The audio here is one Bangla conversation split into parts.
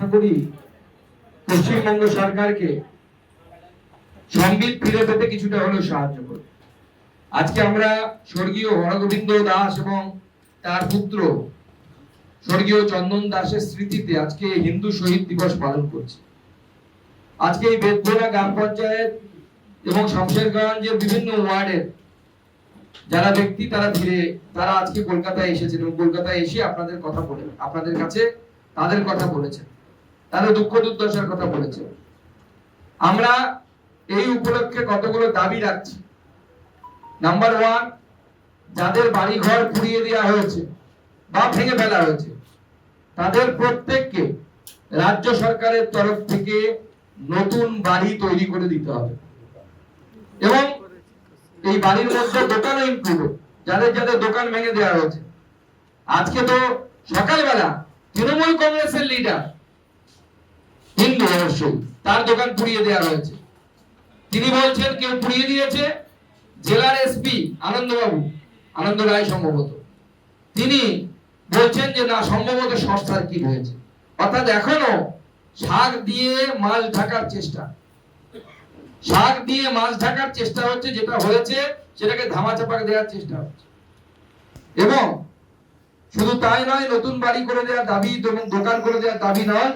আশা করি পশ্চিমবঙ্গ সরকারকে সম্বিত ফিরে পেতে কিছুটা হলেও সাহায্য করবে। আজকে আমরা স্বর্গীয় হরগোবিন্দ দাস এবং তার পুত্র স্বর্গীয় চন্দন দাসের স্মৃতিতে আজকে হিন্দু শহীদ দিবস পালন করছি। আজকে এই বেদঘোনা গ্রাম পঞ্চায়েত এবং শমশেরগঞ্জের বিভিন্ন ওয়ার্ডের যারা ব্যক্তি তারা আজকে কলকাতায় এসেছেন এবং কলকাতায় এসে আপনাদের কথা বলে আপনাদের কাছে তাদের কথা বলেছেন, তাদের দুঃখ দুর্দশার কথা বলেছেন। আমরা এই উপলক্ষে কতগুলো দাবি রাখছি। নাম্বার 1, যাদের বাড়ি ঘর পুড়িয়ে দেওয়া হয়েছে বা ভেঙে ফেলা হয়েছে তাদের প্রত্যেককে রাজ্য সরকারের তরফ থেকে নতুন বাড়ি তৈরি করে দিতে হবে এবং এই বাড়ির মধ্যে দোকানও ইনক্লুড, যাদের যাদের দোকান ভেঙে দেওয়া হয়েছে। আজকে তো সকালবেলা তৃণমূল কংগ্রেসের লিডার, হিন্দু অবশ্যই, তার দোকান পুড়িয়ে দেওয়া হয়েছে। তিনি বলছেন কেউ পুড়িয়ে দিয়েছে, জেলার এসপি আনন্দ রায় সম্ভবত, তিনি বলছেন যে না, সম্ভবত শর্ট সার্কিট হয়েছে। অর্থাৎ এখনো শাক দিয়ে মাছ ঢাকার চেষ্টা হচ্ছে, যেটা হয়েছে সেটাকে ধামাচাপা দেওয়ার চেষ্টা হচ্ছে। এবং শুধু তাই নয়, নতুন বাড়ি করে দেওয়ার দাবি এবং দোকান করে দেওয়ার দাবি নয়,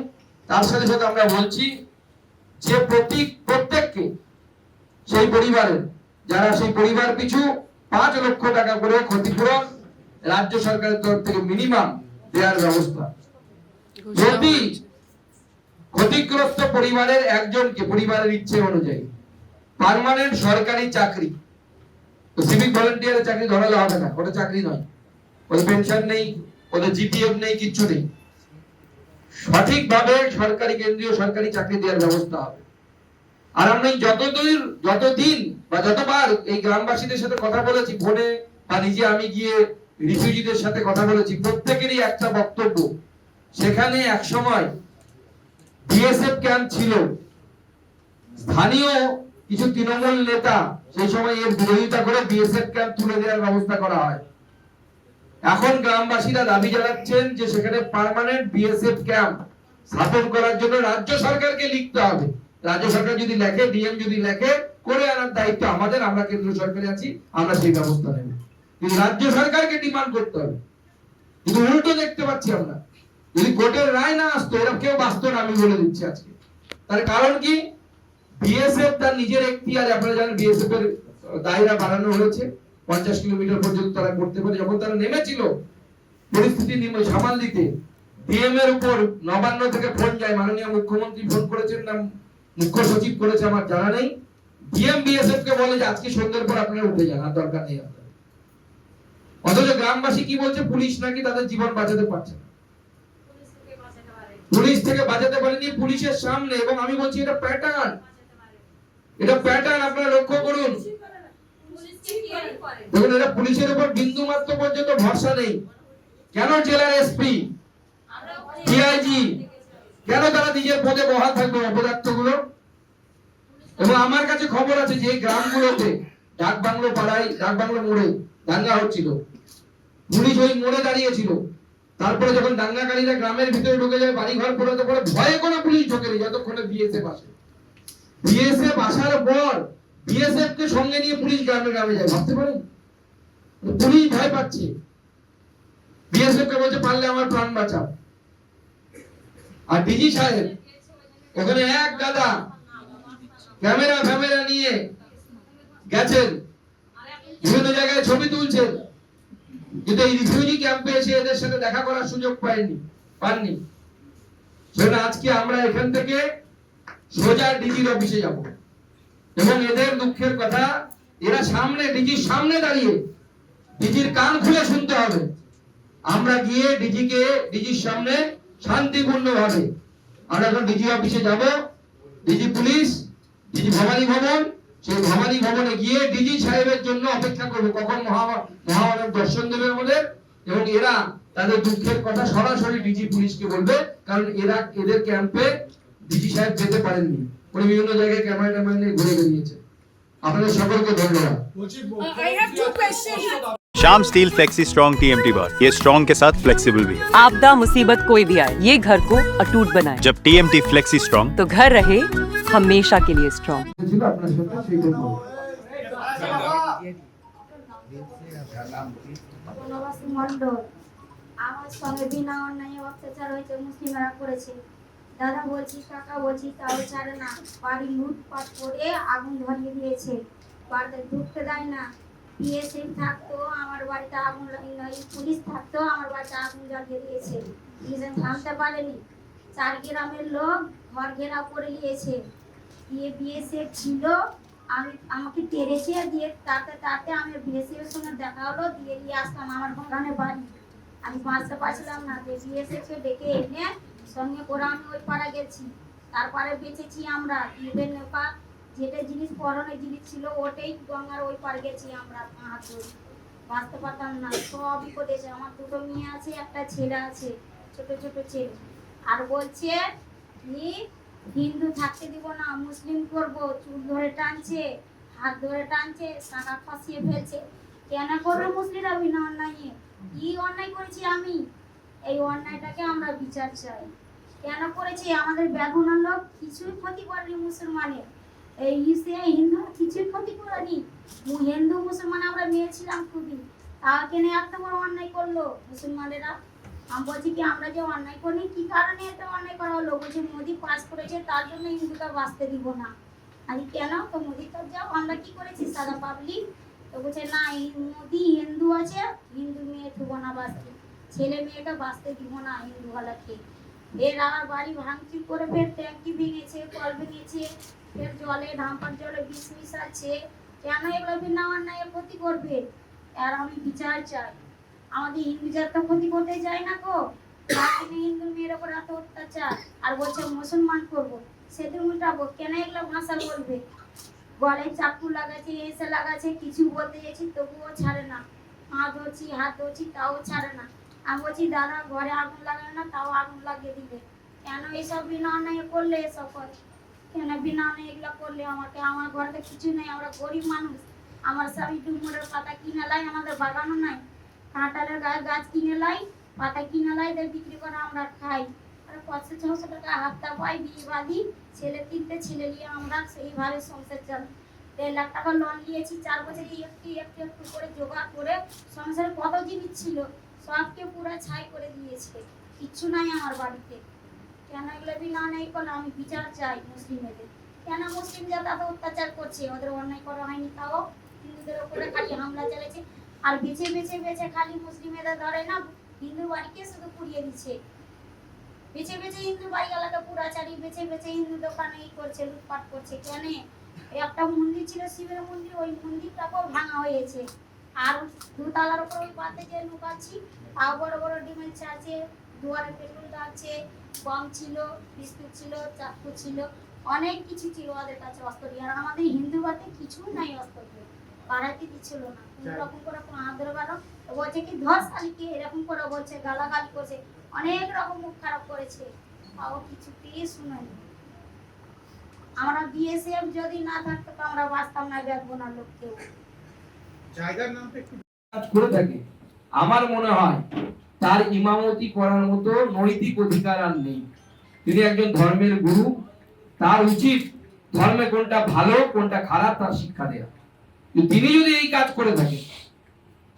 তার সাথে সাথে আমরা বলছি যে প্রত্যেককে সেই পরিবারের যারা সেই পরিবার পিছু 5 লক্ষ টাকা করে ক্ষতিপূরণ রাজ্য সরকারের তরফ থেকে মিনিমাম দেওয়ার ব্যবস্থা। যদি ক্ষতিগ্রস্ত পরিবারের একজনকে পরিবারের ইচ্ছে অনুযায়ী পার্মানেন্ট সরকারি চাকরি, তো সিভিক ভলান্টিয়ারের চাকরি ধরালে হবে না, ওটা চাকরি নয়, ওদের পেনশন নেই, ওদের জিপিএফ নেই, কিচ্ছু নেই। সঠিকভাবে সরকারি কেন্দ্রীয় সরকারি চাকরি দেওয়ার ব্যবস্থা হবে। আর আমরা যতদিন বা যতবার এই গ্রামবাসীদের সাথে কথা বলেছি ফোনে বা নিজে আমি গিয়ে রিফিউজিদের সাথে কথা বলেছি, প্রত্যেকেরই একটা বক্তব্য, সেখানে একসময় বিএসএফ ক্যাম্প ছিল, স্থানীয় কিছু তৃণমূল নেতা সেই সময় এর বিরোধিতা করে বিএসএফ ক্যাম্প তুলে দেওয়ার ব্যবস্থা করা হয়। এখন গ্রামবাসীরা দাবি জানাচ্ছেন যে সেখানে পার্মানেন্ট বিএসএফ ক্যাম্প স্থাপন করার জন্য রাজ্য সরকারকে লিখতে হবে। রাজ্য সরকার যদি লেখে, ডিএম যদি লেখে, করে আনার দায়িত্ব আমাদের, আমরা কেন্দ্র সরকারে আছি, আমরা সেই ব্যবস্থা নেব। কিন্তু রাজ্য সরকারকে ডিমান্ড করতে হবে। কিন্তু উল্টো দেখতে পাচ্ছি আমরা, যদি কোর্টের রায় না আসতো এরা কেউ বাঁচতো না, আমি বলে দিচ্ছি আজকে। তার কারণ কি, বিএসএফ তার নিজের এখতিয়ারে, আপনারা জানেন বিএসএফ এর দায়রা বাড়ানো হয়েছে, 50 কিলোমিটার পর্যন্ত তারা করতে পারে। যখন তারা নেমেছিল পরিস্থিতি সামাল দিতে, ডিএম এর উপর নবান্ন থেকে ফোন যায়, মাননীয় মুখ্যমন্ত্রী ফোন করেছেন না মুখ্য সচিব করেছে আমার জানা নেই, ডিএম বিএসএফ কে বলে যে আজকে সন্ধ্যার পর আপনারা উঠে যান, আর দরকার নেই আপনাদের। অথচ গ্রামবাসী কি বলছে, পুলিশ নাকি তাদের জীবন বাঁচাতে পারছে না, পুলিশ থেকে বাঁচাতে পারেনি পুলিশের সামনে। এবং আমি বলছি এটা প্যাটার্ন, আপনারা লক্ষ্য করুন। দেখুন, এটা পুলিশের উপর বিন্দু মাত্র পর্যন্ত ভরসা নেই। কেন জেলার এসপি, ডিআইজি, কেন তারা নিজের পদে বহাল থাকবে অপদার্থ গুলো? এবং আমার কাছে খবর আছে যে গ্রামগুলোতে ডাকবাংলো পাড়ায়, ডাকবাংলো মোড়ে দাঙ্গা হচ্ছিল, পুলিশ ওই মোড়ে দাঁড়িয়েছিল। তারপরে যখন দাঙ্গাকারীরা গ্রামের ভিতরে ঢুকে যায়, বাড়ি ঘর পোড়াতে পড়ে, ভয়ে কোনো পুলিশ ঢোকেনি যতক্ষণে বিএসএফ আসে। বিএসএফ আসার পর বিএসএফ কে সঙ্গে নিয়ে পুলিশ গ্রামে যায়, ভাবতে পারেন? পুলিশ ভয় পাচ্ছে, বিএসএফ কে বলছে পারলে আমার প্রাণ বাঁচাও। আর ডিজি সাহেব ওখানে এক গাদা ক্যামেরা নিয়ে গেছেন, বিভিন্ন জায়গায় ছবি তুলছেন, কিন্তু এই রিফিউজি ক্যাম্পে এসে এদের সাথে দেখা করার সুযোগ পাননি। সেজন্য আজকে আমরা এখান থেকে সোজা ডিজির অফিসে যাব এবং এদের দুঃখের কথা এরা ডিজির সামনে দাঁড়িয়ে ডিজির কান খুলে শুনতে হবে। আমরা গিয়ে ডিজির সামনে শান্তিপূর্ণভাবে আমরা এখন ডিজি অফিসে যাব, ডিজি পুলিশ, ডিজি ভবানী ভবন, সেই ভবানী ভবনে গিয়ে ডিজি সাহেবের জন্য অপেক্ষা করবো কখন মহামানব দর্শন দেবে আমাদের, এবং এরা তাদের দুঃখের কথা সরাসরি ডিজি পুলিশকে বলবে। কারণ এদের ক্যাম্পে ডিজি সাহেব যেতে পারেননি, উনি বিভিন্ন জায়গায় ক্যামেরা নিয়ে ঘুরে বেরিয়েছে। আপনাদের সকলকে ধন্যবাদ। शाम स्टील फ्लेक्सी स्ट्रॉन्ग TMT बार, ये स्ट्रॉन्ग के साथ फ्लेक्सिबल भी है। आपदा मुसीबत कोई भी आए, ये घर को अटूट बनाए। जब TMT फ्लेक्सी स्ट्रॉन्ग तो घर रहे हमेशा के लिए स्ट्रॉन्ग। ছিল আপনার সাথে সেইটা বলবো। বনবাসী মণ্ডল আমার সঙ্গে বিনা অন্যায় অত্যাচার হয়েছে, মুসলিমরা করেছে। দাদা বলছি, কাকা বলছি, তাও ছাড়ে না। বাড়ি লুটপাট করে আগুন ধরিয়ে দিয়েছে, বাড়িতে ঢুকতে দেয় না। বিএসএফ থাকতো আমার বাড়িতে আগুন লাগিয়ে, পুলিশ থাকতো আমার বাড়িতে আগুন জ্বালিয়ে দিয়েছে। পুলিশ থামতে পারেনি। 4 গ্রামের লোক ঘর ঘেরাও করে নিয়েছে। দিয়ে বিএসএফ ছিল, আমাকে তেড়েছে, দিয়ে তাতে আমি বিএসএফ এর সঙ্গে দেখা হলো, দিয়ে নিয়ে আসলাম আমার বাগানে বাড়ি। আমি বাঁচতে পারছিলাম না, যে বিএসএফ কে ডেকে এনে সঙ্গে করে আমি ওই পাড়া গেছি। তারপরে বেঁচেছি আমরা। ঈদের নৌকা যেটা জিনিস পরনের জিনিস ছিল ওটাই গঙ্গার ওই পাড়ে গেছি আমরা, হাত ধরে। বাঁচতে পারতাম না, সব বিপদ এসে। আমার 2টো মেয়ে আছে, একটা ছেলে আছে, ছোট ছোট ছেলে। আর বলছে কি হিন্দু থাকতে দিব না, মুসলিম করব। চুল ধরে টানছে, হাত ধরে টানছে, শাখা ফাঁসিয়ে ফেলছে। কেন করবে মুসলিমরা বিনা অন্যায়? কি অন্যায় করেছি আমি? এই অন্যায়টাকে আমরা বিচার চাই। কেন করেছি? আমাদের বেগুনার লোক কিছুই ক্ষতি করেনি মুসলমানের। এই হিন্দু কিছুই ক্ষতি করেনি। হিন্দু মুসলমান আমরা মেয়ে ছিলাম খুবই, তাকে নিয়ে এত বড় অন্যায় করলো মুসলমানেরা। আমি বলছি কি আমরা যে অন্যায় করি, কি কারণে এত অন্যায় করা হলো? বলছে মোদি পাস করেছে তার জন্য হিন্দুকে বাঁচতে দিব না। আমি কেন? তো মোদি তো যাও, আমরা কি করেছি সাদা পাবলিক? তো বলছে না, এই মোদি হিন্দু আছে, হিন্দু মেয়ে থুব না বাঁচতে, ছেলে মেয়েকে বাঁচতে দিব না হিন্দুওয়ালাকে। এর আর বাড়ি ভাঙচুর করে ফের ট্যাঙ্কি ভেঙেছে, কল ভেঙেছে, ফের জলে ঢাম্পার জলে বিষ মিশাচ্ছে। কেন এগুলো বিনা অন্যায় ক্ষতি করবে? আর আমি বিচার চাই। আমাদের হিন্দু জাতটা ক্ষতি করতে চাই না গো। হিন্দু মেয়ের ওপর এত অত্যাচার, আর বলছে মুসলমান করবো, সেদিন উল্টাবো। কেন এগুলো ভাষা বলবে? গলায় চাকু লাগাচ্ছে, এসে লাগাচ্ছে, কিছু বলতে গেছি তবুও ছাড়ে না। হাত ধরছি তাও ছাড়ে না। আমি বলছি দাদা ঘরে আগুন লাগাবে না, তাও আগুন লাগিয়ে দিবে। কেন এইসব বিনা অন্যায় করলে? এসব কেন বিনা অন্যায় এগুলো করলে? আমার ঘরে কিছু নেই, আমরা গরিব মানুষ। আমার স্বামী ডুমুরের পাতা কিনে লাই, আমাদের বাগানও নাই। কাঁঠালের গাছ কিনে লাই, পাতা কিনে লাই, বিক্রি করে আমরা খাই। আর 500-600 টাকা হাফতা পাই, বিয়ে বাঁধি, ছেলে 3টে ছেলে নিয়ে আমরা সেইভাবে সংসার চালাই। 1.5 লাখ টাকা লোন নিয়েছি, 4 বছরে একটু করে জোগাড় করে। সংসারে কত জিনিস ছিল সবকে পুরো ছাই করে দিয়েছে, কিচ্ছু নাই আমার বাড়িতে। কেন এগুলো বিনা অন্যায় করলে? আমি বিচার চাই মুসলিমদের। কেন মুসলিম জাত এত অত্যাচার করছে? ওদের অন্যায় করা হয়নি, তাও হিন্দুদের উপরে খালি হামলা চালাচ্ছে। আর বেছে বেছে বেছে খালি মুসলিমেরা ধরে না, হিন্দু বাড়িকে শুধু পুড়িয়ে দিচ্ছে। বেছে বেছে হিন্দু বাড়িওয়ালাকে পুরাচারি, বেছে বেছে হিন্দু দোকানে ই করছে, লুটপাট করছে। কেন? একটা মন্দির ছিল শিবের মন্দির, ওই মন্দিরটাকেও ভাঙা হয়েছে। আর 2 তলার উপর ওই পাতে যে লুকাচ্ছি, তাও বড় বড় ডিমের আছে, দুয়ারে পেট্রোল আছে, বম ছিল, বিস্কুট ছিল, চাকু ছিল, অনেক কিছু ছিল ওদের কাছে অস্ত্র। আর আমাদের হিন্দু বাড়িতে কিছু নাই অস্ত্র, বাড়াইতে দিচ্ছিল না। কোন রকম করে হাত ধরে বাড়ো, বলছে কি ধর শালিকে, এরকম করে বলছে, গালাগালি করছে, অনেক রকম মুখ খারাপ করেছে, তাও কিছুতেই শুনেনি। আমরা বিএসএফ যদি না থাকতো তো আমরা বাঁচতাম না, দেখবো না লোককেও। জায়গার নামটা একটু কাজ করে থাকে, আমার মনে হয় তার ইমামতি করার মতো নৈতিক অধিকার আর নেই। তিনি একজন ধর্মের গুরু, তার উচিত ধর্মে কোনটা ভালো কোনটা খারাপ তার শিক্ষা দেওয়া। তিনি যদি এই কাজ করে থাকেন,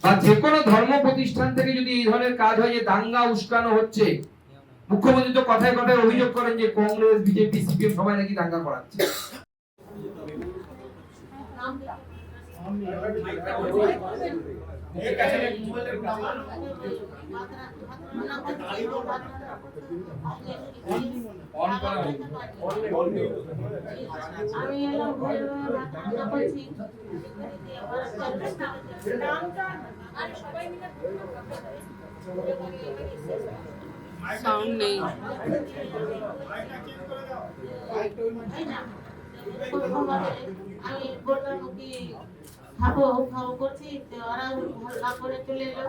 বা যে কোনো ধর্ম প্রতিষ্ঠান থেকে যদি এই ধরনের কাজ হয়, যে দাঙ্গা উস্কানো হচ্ছে, মুখ্যমন্ত্রী তো কথায় কথায় অভিযোগ করেন যে কংগ্রেস, বিজেপি, সিপিএম সবাই নাকি দাঙ্গা করাচ্ছে। সাউন্ড নেই। আমি বললাম কি খাবো খাবো করছি, ওরা হাল্লা করে চলে এলো।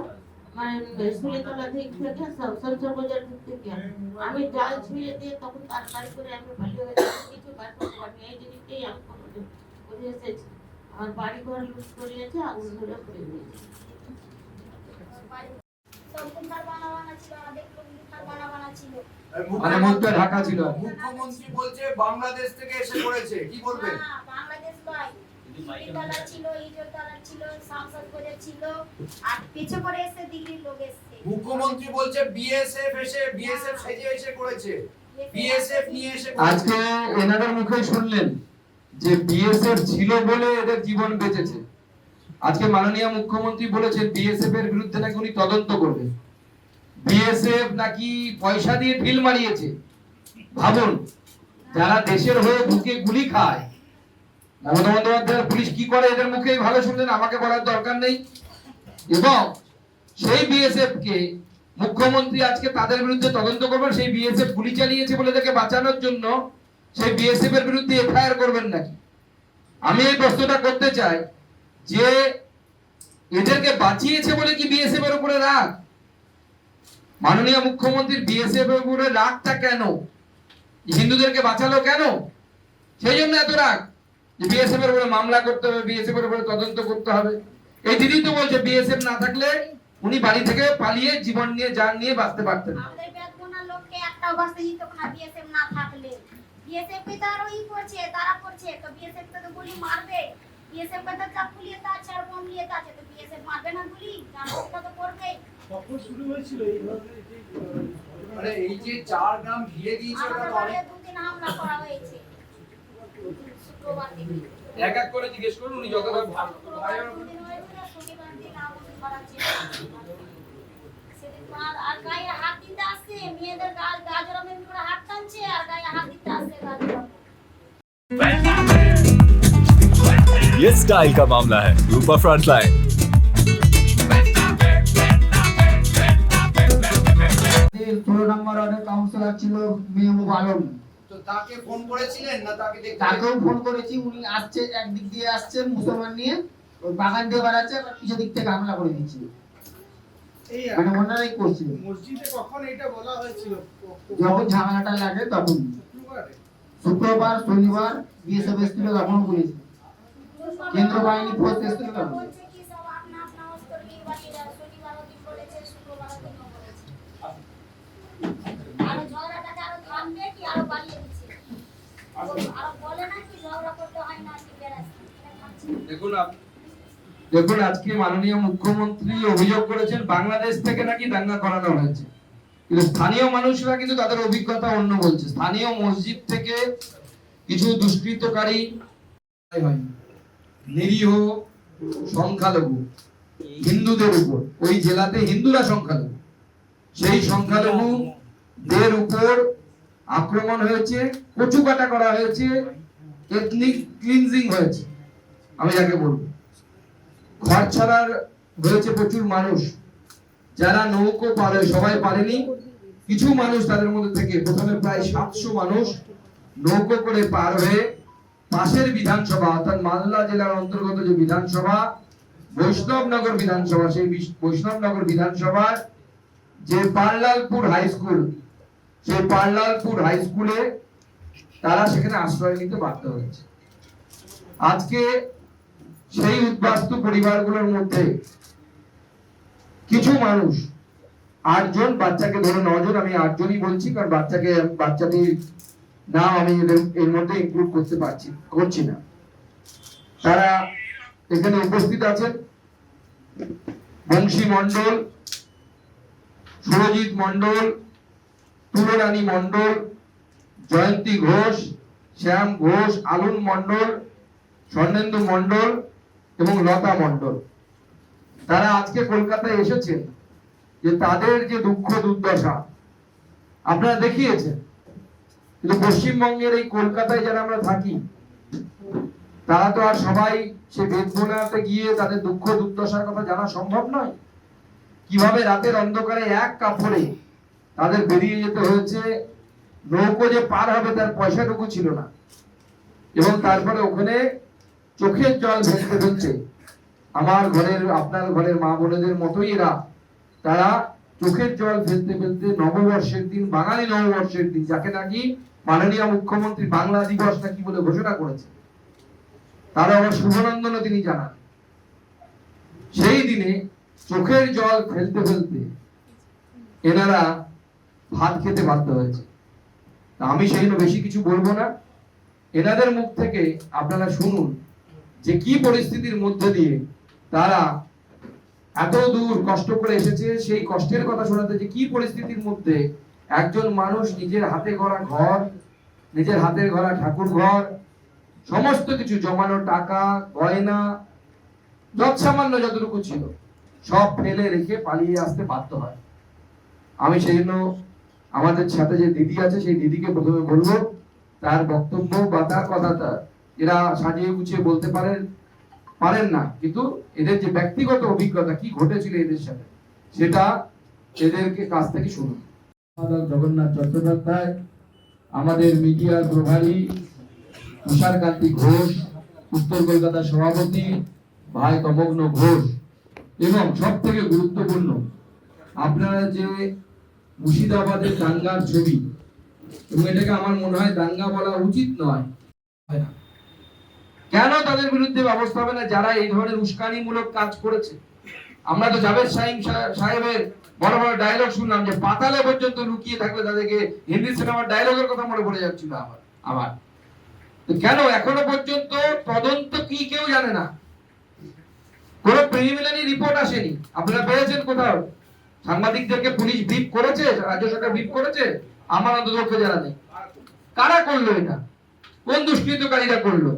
মানে সুলেতলা দিক থেকে সংসদ বাজার দিক থেকে আমি জাল ছুঁয়ে দিয়ে তখন তাড়াতাড়ি করে আমি পালিয়ে হয়ে কিছু বাড়তে পারি। এই জিনিসটাই আমি বুঝে এসেছি। আমার বাড়ি ঘর লুট করিয়েছে, আগুন ধরে পড়ে দিয়েছে। সব মুখার বানা ছিল, আমাদের মুখার বানা ছিল। মানে মুখটা ঢাকা ছিল। মুখ্যমন্ত্রী বলছে বাংলাদেশ থেকে এসে করেছে, কি বলবেন? না, বাংলাদেশ নয়, ইটতলা ছিল, ইটতলা ছিল, সংসদ করে ছিল, আর পিছে করে এসে দিল্লির লোক এসছে। মুখ্যমন্ত্রী বলছে বিএসএফ সেজে এসে করেছে, বিএসএফ নিয়ে এসে করেছে। আজকে এনাদের মুখে শুনলেন যে বিএসএফ ছিল বলে এদের জীবন বেঁচেছে। আজকে মাননীয় মুখ্যমন্ত্রী বলেছেন বিএসএফ এর বিরুদ্ধে নাকি উনি তদন্ত করবেন। বিএসএফ নাকি পয়সা দিয়ে ঢিল মারিয়েছে। ভাবুন, যারা দেশের হয়ে বুকে গুলি খায়, মমতা বন্দ্যোপাধ্যায়ের পুলিশ কি করে এদের মুখেই ভালো শুনলেন, আমাকে বলার দরকার নেই। এবং সেই বিএসএফ কে মুখ্যমন্ত্রী আজকে তাদের বিরুদ্ধে তদন্ত করবেন। সেই বিএসএফ গুলি চালিয়েছে বলে তাকে বাঁচানোর জন্য সেই বিএসএফ এর বিরুদ্ধে এফআইআর করবেন নাকি? আমি এই প্রশ্নটা করতে চাই যে এদেরকে বাঁচিয়েছে বলে কি বিএসএফ এর উপরে রাগ? মাননীয় মুখ্যমন্ত্রীর বিএসএফ এর উপরে রাগটা কেন? হিন্দুদেরকে বাঁচালো কেন? সেই জন্য এত রাগ যে বিএসএফ এর উপরে মামলা করতে হবে, বিএসএফ এর উপরে তদন্ত করতে হবে। এই দিদি তো বলছে বিএসএফ না থাকলে উনি বাড়ি থেকে পালিয়ে জীবন নিয়ে জান নিয়ে বাঁচতে পারতেন। আমাদের বেদগুনা লোককে একটাও বাঁচতে দিত না বিএসএফ না থাকলে। বিএসএফ কে তার ওই করছে, তারা করছে, তো বিএসএফ কে তো গুলি মারবে। বিএসএফ কে তো চাকু নিয়ে তা চার বম নিয়ে আছে, তো বিএসএফ মারবে না গুলি? জানটা তো করবে। কখন শুরু হয়েছিল এই ধরনের মানে এই যে 4 গ্রাম ঘিরে দিয়েছে, ওটা আমাদের তো বাড়িতে অনেক। 2 দিন হামলা করা হয়েছে শুক্রবার থেকে। এক এক করে জিজ্ঞেস করুন, উনি যতটা শুক্রবার 2 দিন হয়েছে, শনিবার দিন আগুন ধরা ছিল। সেদিন আর গায়ে হাত দিতে আসছে, মেয়েদের গাজরা মেয়ে করে হাত টানছে, আর গায়ে হাত দিতে আসছে গাজরা। ये स्टाइल का मामला है। रूपा फ्रंटलाइन। 16 নম্বর ওয়ার্ডের কাউন্সিলর ছিল মেহবুব আলম। তো তাকে ফোন করেছিলেন না তাকে দেখতে? তাকেও ফোন করেছি, উনি আসছে, একদিক দিয়ে আসছে মুসলমান নিয়ে, ওই বাগান দিয়ে বেড়াচ্ছে, আবার পিছের দিক থেকে হামলা করে দিচ্ছে। এই মানে ওনারাই করছিল। মসজিদে কখন এটা বলা হয়েছিল? যখন ঝামেলাটা লাগে তখন শুক্রবারে? শুক্রবার, শনিবার বিএসএফ এসেছিল তখন বলেছে, কেন্দ্র বাহিনী ফোর্স এসেছিল তখন। বলছে কি সব আপনা আপনা অস্ত্র নিয়ে বাড়ি যায়, শনিবারও দিন বলেছে, শুক্রবারও দিনও বলেছে। আরো ঝগড়াটাকে আরো থামবে কি আরো বাড়িয়ে দিচ্ছে? আরো বলে না কি ঝগড়া করতে হয় না, কি বেড়াচ্ছে, এটা খাচ্ছে। দেখুন আজকে মাননীয় মুখ্যমন্ত্রী অভিযোগ করেছেন বাংলাদেশ থেকে নাকি দাঙ্গা করানো হয়েছে, কিন্তু স্থানীয় মানুষরা কিন্তু তাদের অভিজ্ঞতা অন্য বলছে। স্থানীয় মসজিদ থেকে কিছু দুষ্কৃতকারী নিরীহ সংখ্যালঘু হিন্দুদের উপর, ওই জেলাতে হিন্দুরা সংখ্যালঘু, সেই সংখ্যালঘুদের উপর আক্রমণ হয়েছে, কচুকাটা করা হয়েছে, এথনিক ক্লিনজিং হয়েছে। আমি যাকে বলবো ঘর ছাড়ার হয়েছে প্রচুর মানুষ, যারা নৌকো পারে, সবাই পারেনি, কিছু মানুষ তাদের মধ্যে থেকে প্রথমে প্রায় 700 মানুষ নৌকো করে পার হয়ে পাশের বিধানসভা অর্থাৎ মালদা জেলার অন্তর্গত যে বিধানসভা বৈষ্ণবনগর বিধানসভা, সেই বৈষ্ণবনগর বিধানসভার যে পারলালপুর হাই স্কুল, সেই পারলালপুর হাই স্কুলে তারা সেখানে আশ্রয় নিতে বাধ্য হয়েছে। আজকে সেই উদ্বাস্তু পরিবারগুলোর মধ্যে কিছু মানুষ 8 জন, বাচ্চাকে ধরে 9 জন, আমি 8 জনই বলছি কারণ বাচ্চাটির নাম আমি এর মধ্যে ইনক্লুড করছি না। তারা এখানে উপস্থিত আছেন। বংশী মণ্ডল, সুরজিৎ মণ্ডল, তুলরানী মণ্ডল, জয়ন্তী ঘোষ, শ্যাম ঘোষ, আলুন মণ্ডল, স্বর্ণেন্দু মণ্ডল এবং লতা মণ্ডল। তারা আজকে কলকাতায় এসেছেন যে তাদের যে দুঃখ দুর্দশা আপনারা দেখিয়েছেন, কিন্তু পশ্চিমবঙ্গের এই কলকাতায় যারা আমরা থাকি তারা তো আর সবাই সে বেদবোনাতে গিয়ে তাদের দুঃখ দুর্দশার কথা জানা সম্ভব নয়। কিভাবে রাতের অন্ধকারে এক কাপড়ে তাদের বেরিয়ে যেতে হয়েছে, নৌকো যে পার হবে তার পয়সাটুকু ছিল না, এবং তারপরে ওখানে চোখের জল ভেসতে ফেলছে। আমার ঘরের, আপনার ঘরের মা বোনেদের মতোই এরা, তারা চোখের জল ফেলতে ফেলতে নববর্ষের দিন, বাঙালি নববর্ষের দিন, যাকে নাকি মাননীয় মুখ্যমন্ত্রী বাংলা দিবস নাকি বলে ঘোষণা করেছে, তারা আবার শুভনন্দনও তিনি জানান। সেই দিনে চোখের জল ফেলতে ফেলতে এনারা ভাত খেতে বাধ্য হয়েছে। তা আমি সেই জন্য বেশি কিছু বলবো না, এনাদের মুখ থেকে আপনারা শুনুন যে কি পরিস্থিতির মধ্যে দিয়ে তারা এত দূর কষ্ট করে এসেছে, সেই কষ্টের কথা শোনাতে যে কি পরিস্থিতির মধ্যে একজন মানুষ নিজের হাতে গড়া ঘর, নিজের হাতে গড়া ঠাকুর ঘর, সমস্ত কিছু জমানো টাকা, গয়না, যৎসামান্য যতটুকু ছিল সব ফেলে রেখে পালিয়ে আসতে বাধ্য হয়। আমি সেই জন্য আমাদের সাথে যে দিদি আছে সেই দিদিকে প্রথমে বলবো তার বক্তব্য বা তার কথাটা এরা সাজিয়ে গুছিয়ে বলতে পারেন না, কিন্তু এদের যে ব্যক্তিগত অভিজ্ঞতা কি ঘটেছিল এদের সাথে সেটা এদেরকে কাছ থেকে শুনুন। জগন্নাথ চট্টোপাধ্যায়, আমাদের মিডিয়ার প্রভারী তুষারকান্তি ঘোষ, উত্তর কলকাতার সভাপতি ভাই তমগ্ন ঘোষ, এবং সব থেকে গুরুত্বপূর্ণ আপনারা যে মুর্শিদাবাদের দাঙ্গার ছবি, এবং এটাকে আমার মনে হয় দাঙ্গা বলা উচিত নয়, কেন তাদের বিরুদ্ধে ব্যবস্থা হবে না যারা এই ধরনের উস্কানিমূলক কাজ করেছে? আমরা তো জাভেদ সাহেবের বড় বড় ডায়লগ শুনলাম যে পাতালে পর্যন্ত লুকিয়ে থাকলে তাদেরকে হিন্দি সিনেমার ডায়লগের কথা মনে পড়ে যাচ্ছিল আমার। তো কেন এখনো পর্যন্ত তদন্ত কি কেউ জানে না? কোন প্রিলিমিনারি রিপোর্ট আসেনি। আপনারা পেয়েছেন কোথাও? সাংবাদিকদেরকে পুলিশ ব্রিফ করেছে, রাজ্য সরকার ব্রিফ করেছে? আমার অন্তত জানা নেই। কারা করলো এটা? কোন দুষ্কৃতকারীরা করলো?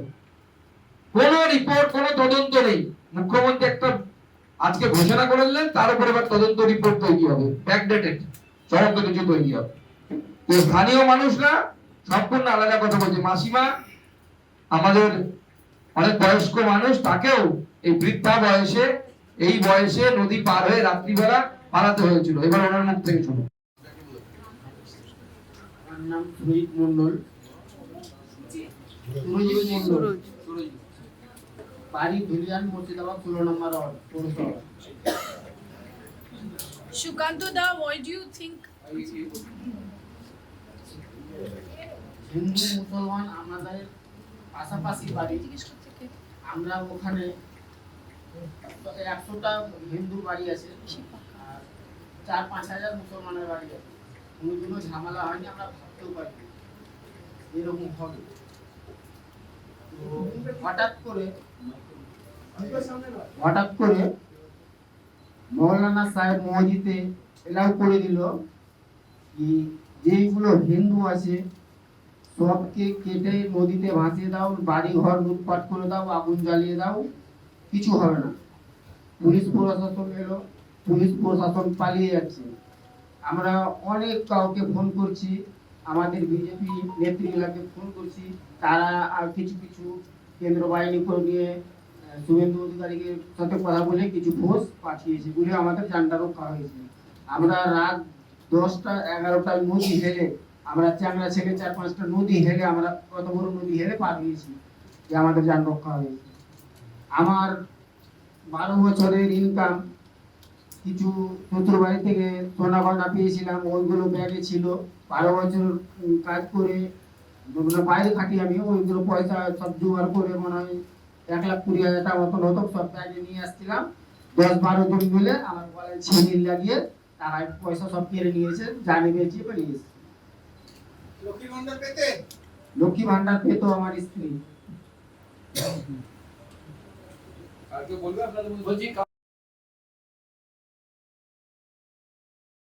কোন রিপোর্ট, কোন তদন্ত নেই। মুখ্যমন্ত্রী একটা আজকে ঘোষণা করলেন, তার উপরে এবার তদন্ত রিপোর্ট তৈরি হবে, ব্যাকডেটেড সমস্ত কিছু তৈরি হবে। তো স্থানীয় মানুষরা সম্পূর্ণ আলাদা কথা বলছে। মাসিমা আমাদের অনেক বয়স্ক মানুষ, তাকেও এই বৃদ্ধা বয়সে, এই বয়সে নদী পার হয়ে রাত্রিবেলা পালাতে হয়েছিল। এবার ওনার মুখ থেকে শুনুন। আমার নাম সুরজিৎ মন্ডল, বাড়ি ধুলিয়ান, মুর্শিদাবাদ 16 নম্বর ওয়ার্ড, পৌরসভা। Shukanta da, why do you think Hindu মুসলমান আমাদের পাশাপাশি বাড়ি। আমরা ওখানে 100টা হিন্দু বাড়ি আছে আর 4-5 হাজার মুসলমানের বাড়ি আছে। কোনোদিনও ঝামেলা হয়নি, আমরা ভাবতেও পারি এরকম হবে। তো হঠাৎ করে মৌলানা সাহেব মসজিদে এলাও করে দিল কি যেইগুলো হিন্দু আছে সবকে কেটে নদীতে ভাসিয়ে দাও, বাড়ি ঘর লুটপাট করে দাও, আগুন জ্বালিয়ে দাও, কিছু হবে না। পুলিশ প্রশাসন এলো, পুলিশ প্রশাসন পালিয়ে যাচ্ছে। আমরা অনেক কাউকে ফোন করছি, আমাদের বিজেপি নেত্রীগুলাকে ফোন করছি, তারা আর কিছু কেন্দ্র বাহিনী করে নিয়ে শুভেন্দু অধিকারীকে সাথে কথা বলে কিছু ফোর্স পাঠিয়েছে বলে আমাদের জানটা রক্ষা হয়েছে। আমরা রাত 10টা-11টায় নদী হেলে, আমরা চ্যাংড়া ছেড়ে 4-5টা নদী হেলে, আমরা কত বড় নদী হেলে পার হয়েছি যে আমাদের জান রক্ষা হয়েছে। আমার 12 বছরের ইনকাম, কিছু শ্বশুর বাড়ি থেকে সোনা গয়না পেয়েছিলাম, ওইগুলো ব্যাগে ছিল। 12 বছর কাজ করে বাইরে থাকি আমি, ওইগুলো পয়সা সব জোগাড় করে মনে হয় 1,20,000 টাকা মতন হতো, সব ব্যাগে নিয়ে আসছিলাম। 10-12 জন মিলে আমার গলায় ছিনিল লাগিয়ে টাকা পয়সা সব কেড়ে নিয়েছে, জানি বেঁচিয়ে পালিয়েছে। লক্ষ্মী ভান্ডার পেতো আমার স্ত্রী।